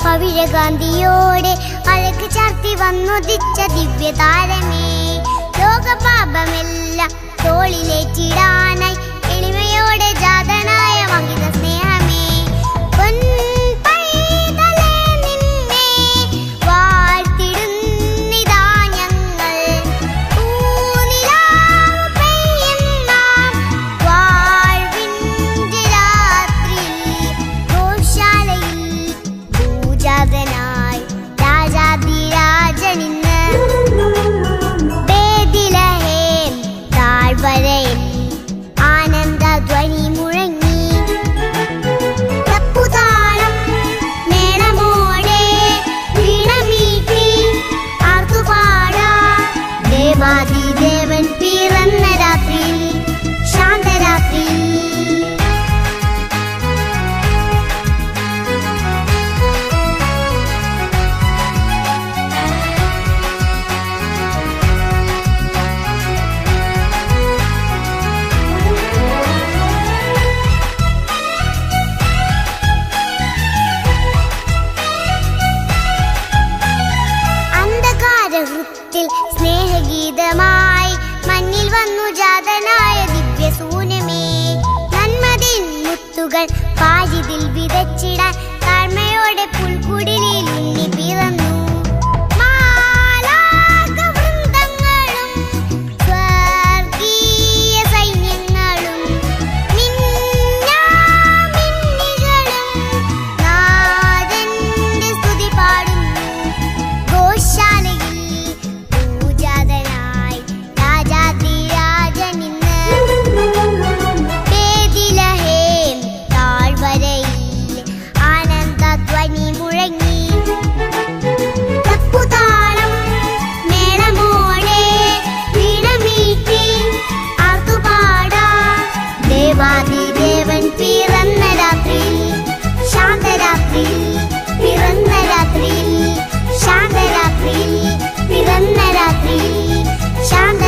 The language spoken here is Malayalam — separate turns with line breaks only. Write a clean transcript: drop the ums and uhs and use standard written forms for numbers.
പവിഴകാന്തിയോടെ അഴക് ചാർത്തി വന്നുദിച്ച ദിവ്യതാരമേ, ലോകപാപമെല്ലാം തോളിലേറ്റിടാനായി എളിമയോടെ ജാതനായ മഹിത സ്നേഹമേ, ദേവൻ പിറന്ന രാത്രിയിൽ ശാന്തരാത്രിയിൽ. അന്ധകാരവൃത്തിൽ സ്നേഹഗീതമായി മഞ്ഞിൽ വന്നു ജാതനായ ദിവ്യസൂനമേ, നന്മതിൻ മുത്തുകൾ പാരിതിൽ വിതച്ചിടാൻ താഴ്മയോടെ പുൽക്കുടിലിൽ ഉണ്ണി പിറന്നു. മാലാഖവൃന്ദങ്ങളും സ്വർഗീയ സൈന്യങ്ങളും മിന്നാമിന്നികളും നാഥന്റെ സ്തുതി പാടുന്നു. ഗോശാലയിൽ പൂജാതനായി രാജാതിരാജനിന്ന് ബേത്ലഹേം താഴ്വരയിൽ ആനന്ദധ്വനി മുഴങ്ങി. തപ്പുതാളം മേളമോടെ വീണമീട്ടി ആർത്തുപാടാം ദേവാദിദേവൻ പിറന്ന രാത്രിയിൽ ശാന്തരാത്രിയിൽ, പിറന്ന രാത്രിയിൽ ശാന്തരാത്രിയിൽ, പിറന്ന രാത്രിയിൽ ശാന്ത